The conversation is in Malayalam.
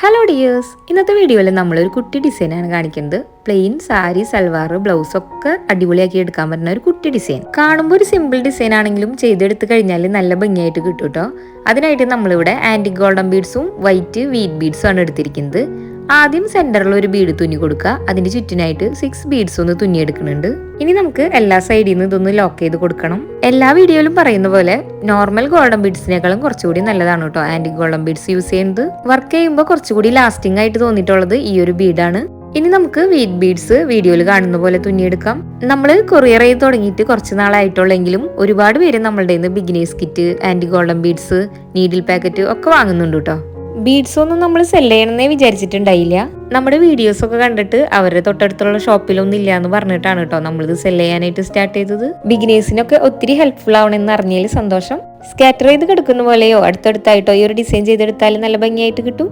ഹലോ ഡിയേഴ്സ്, ഇന്നത്തെ വീഡിയോയിൽ നമ്മളൊരു കുട്ടി ഡിസൈനാണ് കാണിക്കുന്നത്. പ്ലെയിൻ സാരി, സൽവാർ, ബ്ലൗസ് ഒക്കെ അടിപൊളിയാക്കി എടുക്കാൻ പറ്റുന്ന ഒരു കുട്ടി ഡിസൈൻ. കാണുമ്പോൾ ഒരു സിമ്പിൾ ഡിസൈൻ ആണെങ്കിലും ചെയ്തെടുത്ത് കഴിഞ്ഞാൽ നല്ല ഭംഗിയായിട്ട് കിട്ടും കേട്ടോ. അതിനായിട്ട് നമ്മളിവിടെ ആന്റിക് ഗോൾഡൻ ബീഡ്സും വൈറ്റ് വീറ്റ് ബീഡ്സും ആണ് എടുത്തിരിക്കുന്നത്. ആദ്യം സെന്ററിൽ ഒരു ബീഡ് തുന്നി കൊടുക്കുക. അതിന്റെ ചുറ്റിനായിട്ട് 6 ബീഡ്സ് ഒന്ന് തുന്നിയെടുക്കുന്നുണ്ട്. ഇനി നമുക്ക് എല്ലാ സൈഡിൽ നിന്ന് ഇതൊന്ന് ലോക്ക് ചെയ്ത് കൊടുക്കണം. എല്ലാ വീഡിയോയിലും പറയുന്ന പോലെ നോർമൽ ഗോൾഡൻ ബീഡ്സിനേക്കാളും കുറച്ചുകൂടി നല്ലതാണ് കേട്ടോ ആന്റിക് ഗോൾഡൻ ബീഡ്സ് യൂസ് ചെയ്യുന്നത്. വർക്ക് ചെയ്യുമ്പോൾ കുറച്ചുകൂടി ലാസ്റ്റിംഗ് ആയിട്ട് തോന്നിയിട്ടുള്ളത് ഈ ഒരു ബീഡാണ്. ഇനി നമുക്ക് വീറ്റ് ബീഡ്സ് വീഡിയോയിൽ കാണുന്ന പോലെ തുന്നിയെടുക്കാം. നമ്മൾ കൊറിയർ ചെയ്ത് തുടങ്ങിയിട്ട് കുറച്ച് നാളായിട്ടുള്ളെങ്കിലും ഒരുപാട് പേര് നമ്മളുടെ beginners kit, antique golden beads, needle packet ഒക്കെ വാങ്ങുന്നുണ്ട് കേട്ടോ. ബീഡ്സ് ഒന്നും നമ്മൾ സെല് ചെയ്യണമെന്നേ വിചാരിച്ചിട്ടുണ്ടായില്ല. നമ്മുടെ വീഡിയോസ് ഒക്കെ കണ്ടിട്ട് അവരുടെ തൊട്ടടുത്തുള്ള ഷോപ്പിലൊന്നും ഇല്ല എന്ന് പറഞ്ഞിട്ടാണ് കേട്ടോ നമ്മളിത് സെല് ചെയ്യാനായിട്ട് സ്റ്റാർട്ട് ചെയ്തത്. ബിഗിനേഴ്സിനൊക്കെ ഒത്തിരി ഹെൽപ്ഫുൾ ആവണമെന്ന് അറിഞ്ഞതിൽ സന്തോഷം. സ്കാറ്റർ ചെയ്ത് കിടക്കുന്ന പോലെയോ അടുത്തടുത്തായിട്ടോ ഈ ഒരു ഡിസൈൻ ചെയ്തെടുത്താൽ നല്ല ഭംഗിയായിട്ട് കിട്ടും.